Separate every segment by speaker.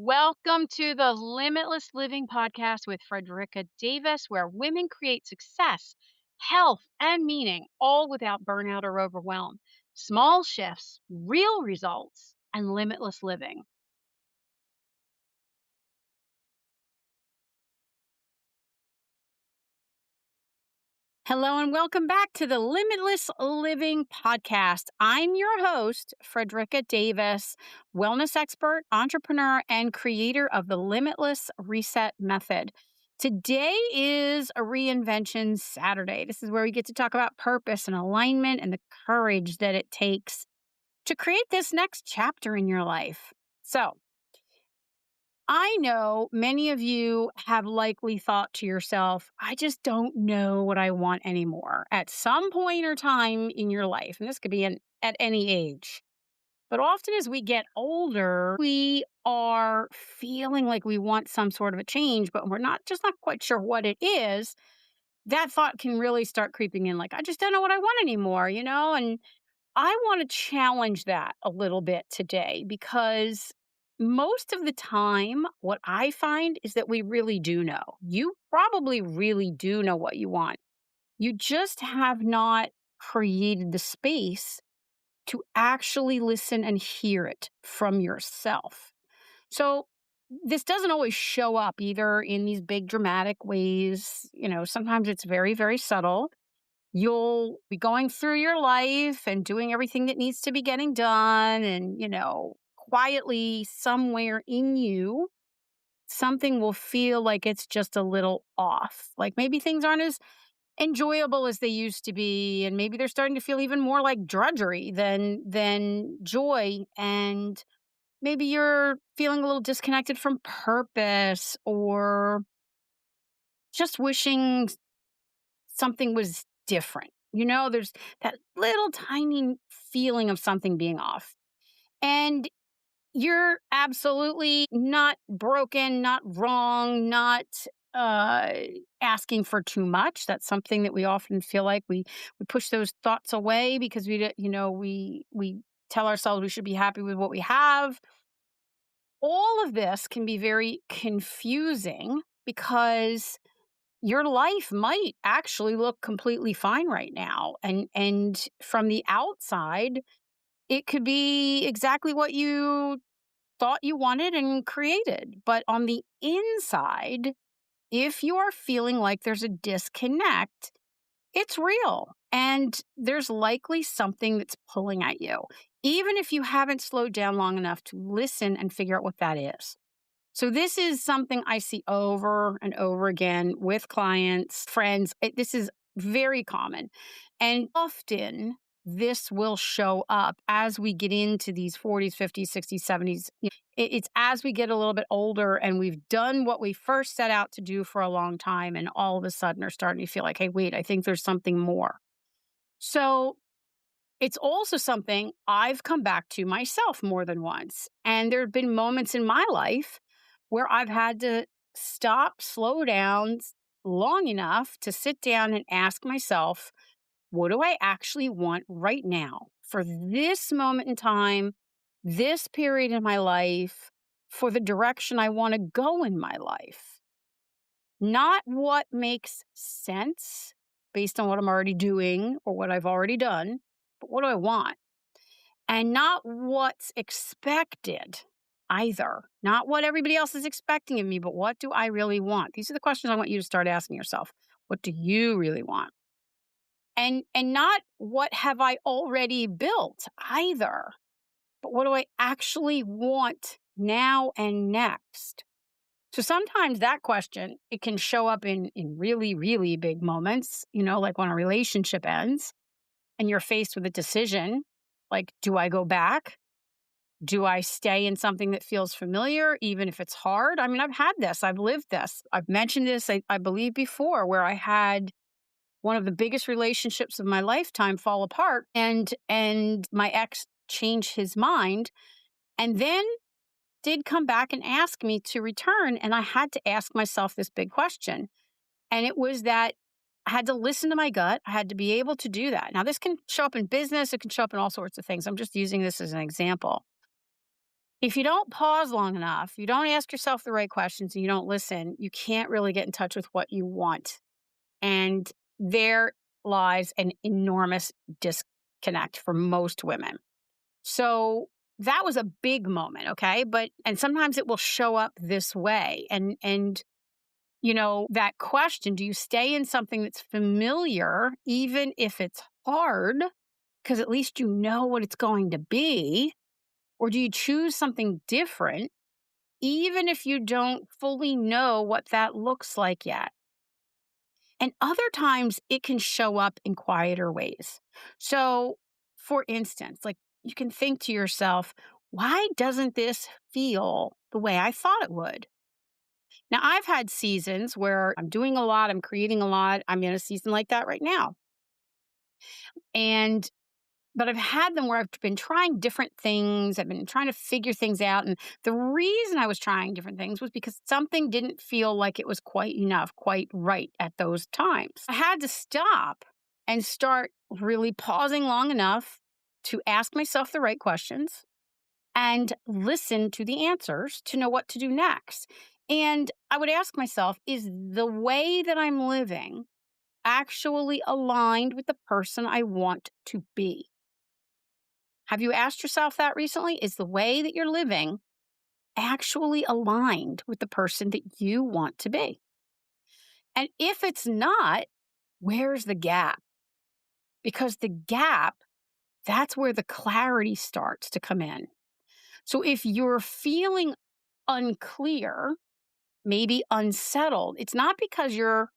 Speaker 1: Welcome to the Limitless Living podcast with Fredricka Davis, where women create success, health, and meaning, all without burnout or overwhelm. Small shifts, real results, and limitless living. Hello, and welcome back to the Limitless Living podcast. I'm your host, Fredricka Davis, wellness expert, entrepreneur, and creator of the Limitless Reset Method. Today is a Reinvention Saturday. This is where we get to talk about purpose and alignment and the courage that it takes to create this next chapter in your life. So, I know many of you have likely thought to yourself, I just don't know what I want anymore at some point or time in your life. And this could be at any age. But often as we get older, we are feeling like we want some sort of a change, but we're not quite sure what it is. That thought can really start creeping in like, I just don't know what I want anymore. And I want to challenge that a little bit today because most of the time, what I find is that we really do know. You probably really do know what you want. You just have not created the space to actually listen and hear it from yourself. So, this doesn't always show up either in these big dramatic ways. Sometimes it's very, very subtle. You'll be going through your life and doing everything that needs to be getting done. And, quietly somewhere in you, something will feel like it's just a little off. Like maybe things aren't as enjoyable as they used to be. And maybe they're starting to feel even more like drudgery than joy. And maybe you're feeling a little disconnected from purpose or just wishing something was different. There's that little tiny feeling of something being off. And you're absolutely not broken, not wrong, not uh, asking for too much. That's something that we often feel like we push those thoughts away because we tell ourselves we should be happy with what we have. All of this can be very confusing because your life might actually look completely fine right now. And from the outside, it could be exactly what you thought you wanted and created. But on the inside, if you are feeling like there's a disconnect, it's real. And there's likely something that's pulling at you, even if you haven't slowed down long enough to listen and figure out what that is. So this is something I see over and over again with clients, friends. This is very common. And often this will show up as we get into these 40s, 50s, 60s, 70s. It's as we get a little bit older and we've done what we first set out to do for a long time and all of a sudden are starting to feel like, hey, wait, I think there's something more. So it's also something I've come back to myself more than once. And there have been moments in my life where I've had to stop, slow down long enough to sit down and ask myself, what do I actually want right now for this moment in time, this period in my life, for the direction I want to go in my life? Not what makes sense based on what I'm already doing or what I've already done, but what do I want? And not what's expected either. Not what everybody else is expecting of me, but what do I really want? These are the questions I want you to start asking yourself. What do you really want? And not what have I already built either, but what do I actually want now and next? So sometimes that question, it can show up in really, really big moments, like when a relationship ends and you're faced with a decision, like, do I go back? Do I stay in something that feels familiar, even if it's hard? I mean, I've had this, I've lived this. I've mentioned this, I believe before, where I had one of the biggest relationships of my lifetime fall apart and my ex changed his mind and then did come back and ask me to return. And I had to ask myself this big question. And it was that I had to listen to my gut. I had to be able to do that. Now, this can show up in business. It can show up in all sorts of things. I'm just using this as an example. If you don't pause long enough, you don't ask yourself the right questions, and you don't listen, you can't really get in touch with what you want. And there lies an enormous disconnect for most women. So that was a big moment, okay? And sometimes it will show up this way. And that question, do you stay in something that's familiar even if it's hard because at least you know what it's going to be, or do you choose something different even if you don't fully know what that looks like yet? And other times it can show up in quieter ways. So, for instance, like you can think to yourself, why doesn't this feel the way I thought it would? Now, I've had seasons where I'm doing a lot, I'm creating a lot. I'm in a season like that right now. And but I've had them where I've been trying different things. I've been trying to figure things out. And the reason I was trying different things was because something didn't feel like it was quite enough, quite right at those times. I had to stop and start really pausing long enough to ask myself the right questions and listen to the answers to know what to do next. And I would ask myself, is the way that I'm living actually aligned with the person I want to be? Have you asked yourself that recently? Is the way that you're living actually aligned with the person that you want to be? And if it's not, where's the gap? Because the gap, that's where the clarity starts to come in. So if you're feeling unclear, maybe unsettled, it's not because you're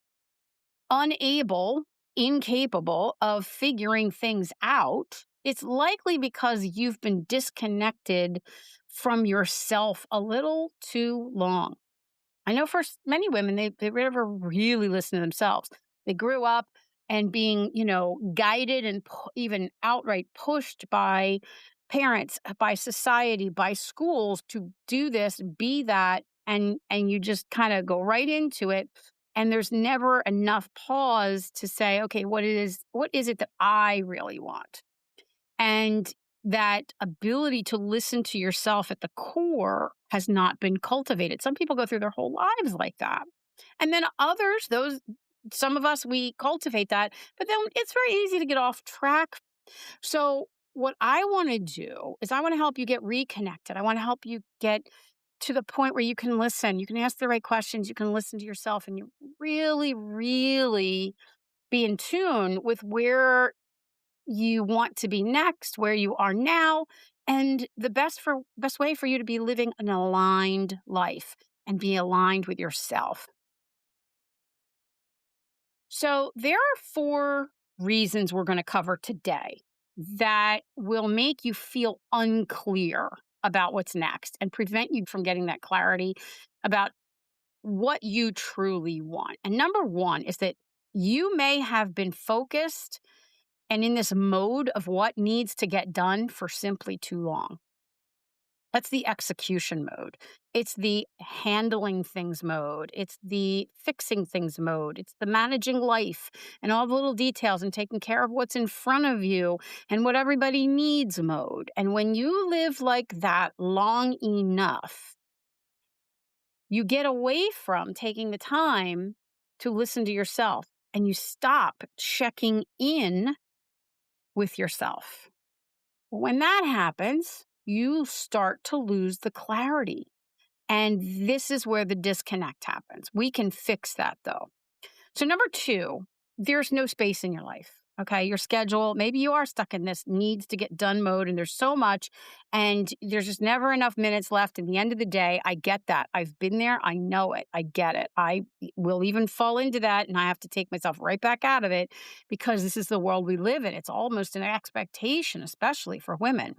Speaker 1: unable, incapable of figuring things out. It's likely because you've been disconnected from yourself a little too long. I know for many women, they never really listen to themselves. They grew up and being, guided and even outright pushed by parents, by society, by schools to do this, be that, and you just kind of go right into it. And there's never enough pause to say, okay, what is it that I really want? And that ability to listen to yourself at the core has not been cultivated. Some people go through their whole lives like that. And then others, some of us, we cultivate that, but then it's very easy to get off track. So, what I want to do is I want to help you get reconnected. I want to help you get to the point where you can listen, you can ask the right questions, you can listen to yourself, and you really, really be in tune with where you want to be next, where you are now, and the best way for you to be living an aligned life and be aligned with yourself. So there are four reasons we're going to cover today that will make you feel unclear about what's next and prevent you from getting that clarity about what you truly want. And number one is that you may have been focused and in this mode of what needs to get done for simply too long. That's the execution mode. It's the handling things mode. It's the fixing things mode. It's the managing life and all the little details and taking care of what's in front of you and what everybody needs mode. And when you live like that long enough, you get away from taking the time to listen to yourself and you stop checking in with yourself. When that happens, you start to lose the clarity. And this is where the disconnect happens. We can fix that though. So, number two, there's no space in your life. Okay. Your schedule, maybe you are stuck in this needs to get done mode, and there's so much, and there's just never enough minutes left. At the end of the day, I get that. I've been there. I know it. I get it. I will even fall into that, and I have to take myself right back out of it because this is the world we live in. It's almost an expectation, especially for women.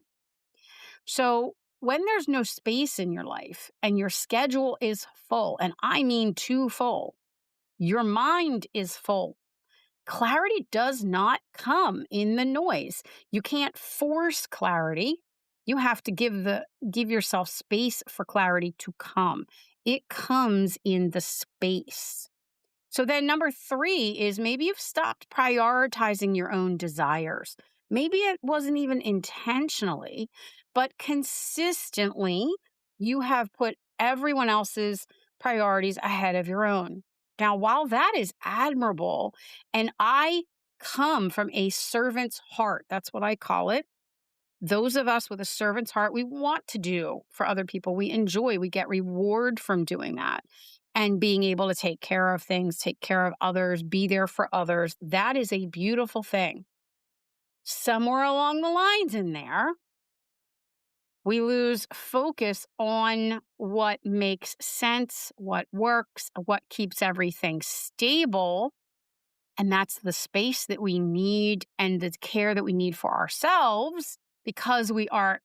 Speaker 1: So, when there's no space in your life and your schedule is full, and I mean too full, your mind is full. Clarity does not come in the noise. You can't force clarity. You have to give yourself space for clarity to come. It comes in the space. So then number three is maybe you've stopped prioritizing your own desires. Maybe it wasn't even intentionally, but consistently you have put everyone else's priorities ahead of your own. Now, while that is admirable, and I come from a servant's heart, that's what I call it. Those of us with a servant's heart, we want to do for other people. We enjoy, we get reward from doing that and being able to take care of things, take care of others, be there for others. That is a beautiful thing. Somewhere along the lines in there, we lose focus on what makes sense, what works, what keeps everything stable. And that's the space that we need and the care that we need for ourselves because we are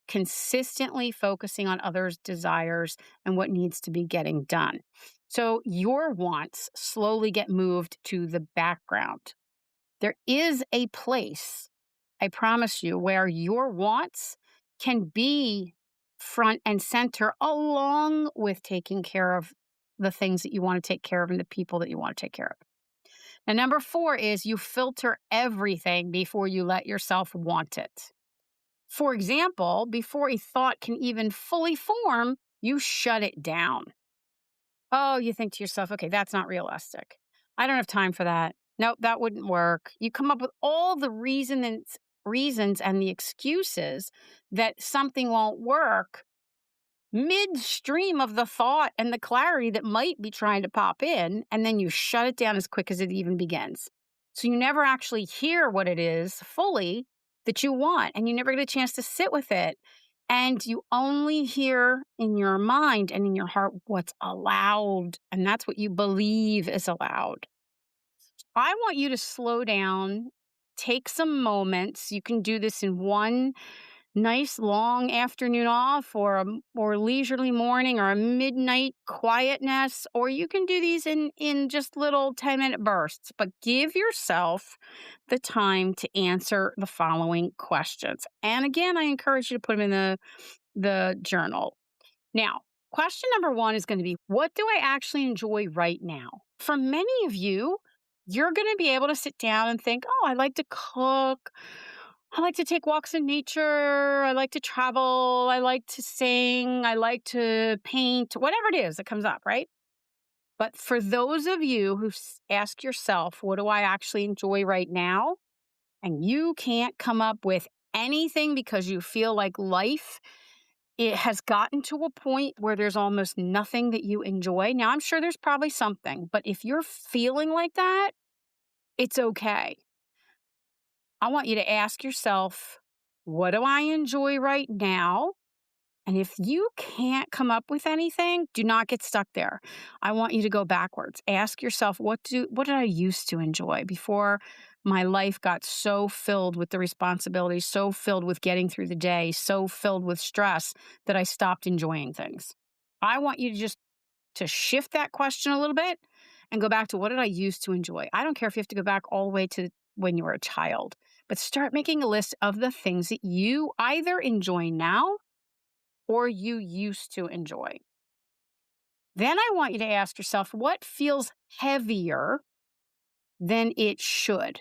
Speaker 1: consistently focusing on others' desires and what needs to be getting done. So your wants slowly get moved to the background. There is a place, I promise you, where your wants can be front and center along with taking care of the things that you want to take care of and the people that you want to take care of. Now, number 4 is you filter everything before you let yourself want it. For example, before a thought can even fully form, you shut it down. Oh, you think to yourself, okay, that's not realistic. I don't have time for that. Nope, that wouldn't work. You come up with all the reasons and the excuses that something won't work midstream of the thought and the clarity that might be trying to pop in, and then you shut it down as quick as it even begins. So you never actually hear what it is fully that you want, and you never get a chance to sit with it. And you only hear in your mind and in your heart what's allowed, and that's what you believe is allowed. I want you to slow down, take some moments. You can do this in one nice long afternoon off or leisurely morning or a midnight quietness, or you can do these in just little 10-minute bursts, but give yourself the time to answer the following questions. And again, I encourage you to put them in the journal. Now, question number 1 is going to be, what do I actually enjoy right now? For many of you, you're going to be able to sit down and think, oh, I like to cook. I like to take walks in nature. I like to travel. I like to sing. I like to paint, whatever it is that comes up, right? But for those of you who ask yourself, what do I actually enjoy right now? And you can't come up with anything because you feel like life, it has gotten to a point where there's almost nothing that you enjoy. Now, I'm sure there's probably something, but if you're feeling like that, it's okay. I want you to ask yourself, what do I enjoy right now? And if you can't come up with anything, do not get stuck there. I want you to go backwards. Ask yourself, what did I used to enjoy before my life got so filled with the responsibilities, so filled with getting through the day, so filled with stress that I stopped enjoying things. I want you to just to shift that question a little bit and go back to, what did I used to enjoy? I don't care if you have to go back all the way to when you were a child, but start making a list of the things that you either enjoy now or you used to enjoy. Then I want you to ask yourself, what feels heavier than it should?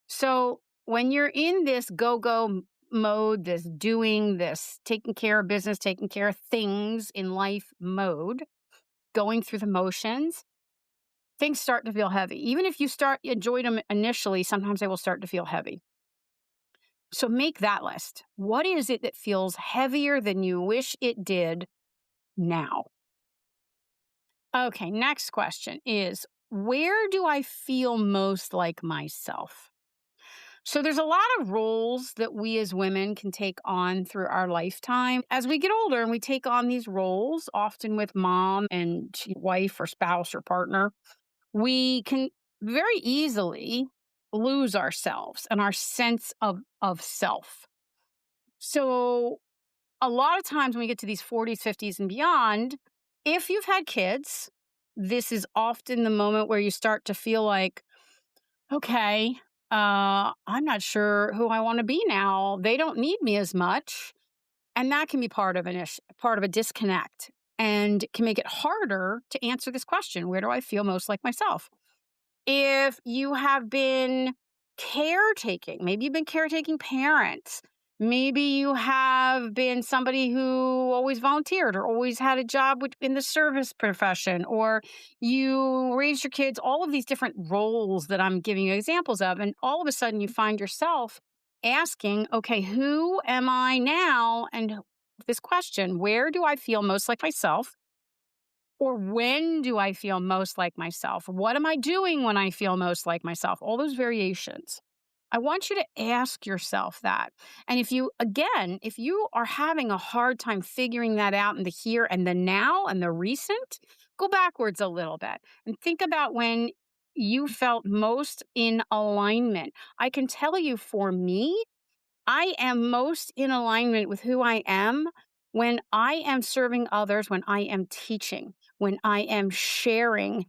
Speaker 1: So when you're in this go-go mode, this doing, this taking care of business, taking care of things in life mode, going through the motions, things start to feel heavy. Even if you enjoyed them initially, sometimes they will start to feel heavy. So make that list. What is it that feels heavier than you wish it did now? Okay, next question is, where do I feel most like myself? So there's a lot of roles that we as women can take on through our lifetime. As we get older and we take on these roles, often with mom and wife or spouse or partner, we can very easily lose ourselves and our sense of self. So a lot of times when we get to these 40s, 50s, and beyond, if you've had kids, this is often the moment where you start to feel like, okay, I'm not sure who I want to be now. They don't need me as much. And that can be part of part of a disconnect and can make it harder to answer this question. Where do I feel most like myself? If you have been caretaking, maybe you've been caretaking parents Maybe you have been somebody who always volunteered or always had a job in the service profession, or you raised your kids, all of these different roles that I'm giving you examples of. And all of a sudden, you find yourself asking, okay, who am I now? And this question, where do I feel most like myself? Or when do I feel most like myself? What am I doing when I feel most like myself? All those variations. I want you to ask yourself that. And if you are having a hard time figuring that out in the here and the now and the recent, go backwards a little bit and think about when you felt most in alignment. I can tell you for me, I am most in alignment with who I am when I am serving others, when I am teaching, when I am sharing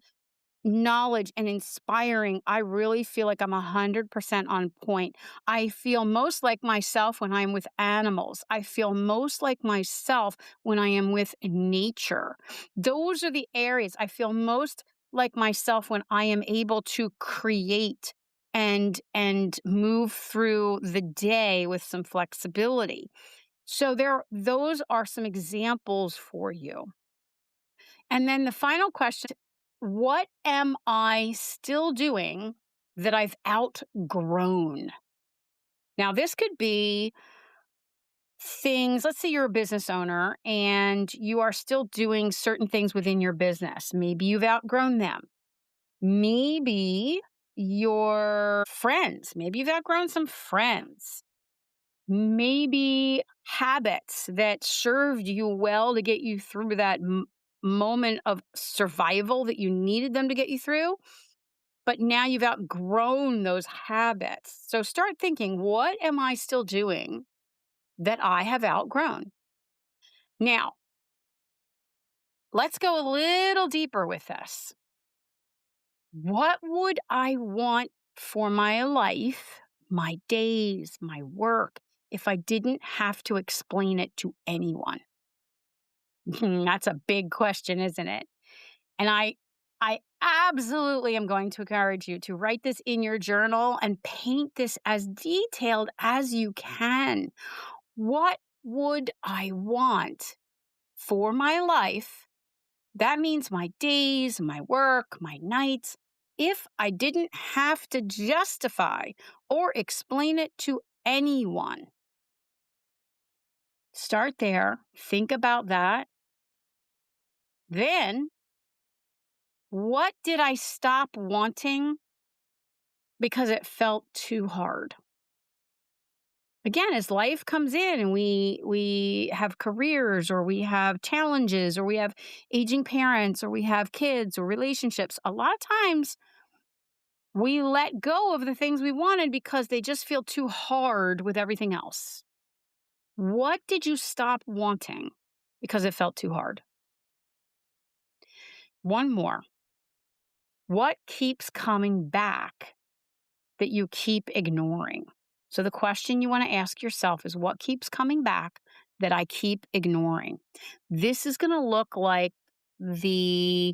Speaker 1: knowledge and inspiring. I really feel like I'm 100% on point. I feel most like myself when I'm with animals. I feel most like myself when I am with nature. Those are the areas I feel most like myself when I am able to create and move through the day with some flexibility. So those are some examples for you. And then the final question, what am I still doing that I've outgrown? Now, this could be things, let's say you're a business owner and you are still doing certain things within your business. Maybe you've outgrown them. Maybe your friends, maybe you've outgrown some friends. Maybe habits that served you well to get you through that moment of survival that you needed them to get you through, but now you've outgrown those habits. So start thinking, what am I still doing that I have outgrown? Now, let's go a little deeper with this. What would I want for my life, my days, my work, if I didn't have to explain it to anyone? That's a big question, isn't it? And I absolutely am going to encourage you to write this in your journal and paint this as detailed as you can. What would I want for my life? That means my days, my work, my nights. If I didn't have to justify or explain it to anyone, start there. Think about that. Then, what did I stop wanting because it felt too hard? Again, as life comes in and we have careers or we have challenges or we have aging parents or we have kids or relationships, a lot of times we let go of the things we wanted because they just feel too hard with everything else. What did you stop wanting because it felt too hard? One more. What keeps coming back that you keep ignoring? So the question you want to ask yourself is, what keeps coming back that I keep ignoring? This is going to look like the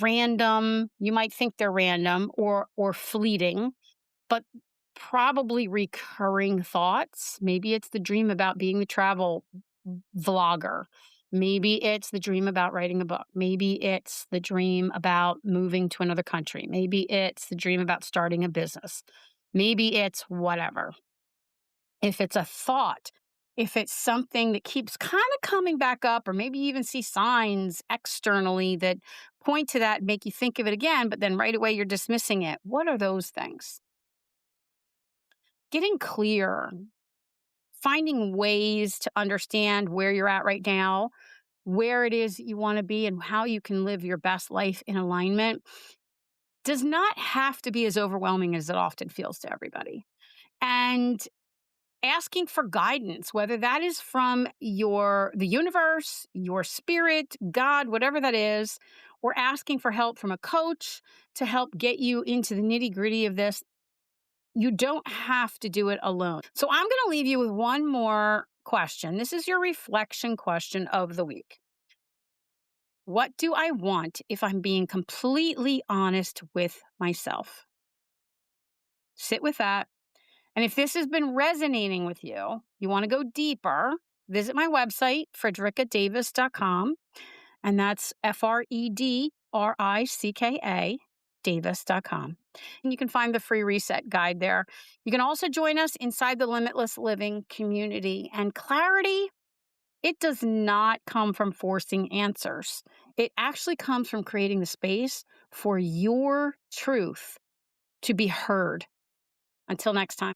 Speaker 1: random, you might think they're random or fleeting, but probably recurring thoughts. Maybe it's the dream about being the travel vlogger. Maybe it's the dream about writing a book. Maybe it's the dream about moving to another country. Maybe it's the dream about starting a business. Maybe it's whatever. If it's a thought, if it's something that keeps kind of coming back up, or maybe you even see signs externally that point to that, make you think of it again, but then right away you're dismissing it. What are those things? Getting clear, finding ways to understand where you're at right now, where it is you want to be, and how you can live your best life in alignment does not have to be as overwhelming as it often feels to everybody. And asking for guidance, whether that is from the universe, your spirit, God, whatever that is, or asking for help from a coach to help get you into the nitty-gritty of this. You don't have to do it alone. So I'm going to leave you with one more question. This is your reflection question of the week. What do I want if I'm being completely honest with myself? Sit with that And if this has been resonating with you, you want to go deeper, visit my website, fredrickadavis.com. And that's FREDRICKA Davis.com. And you can find the free reset guide there. You can also join us inside the Limitless Living community. And clarity, it does not come from forcing answers. It actually comes from creating the space for your truth to be heard. Until next time.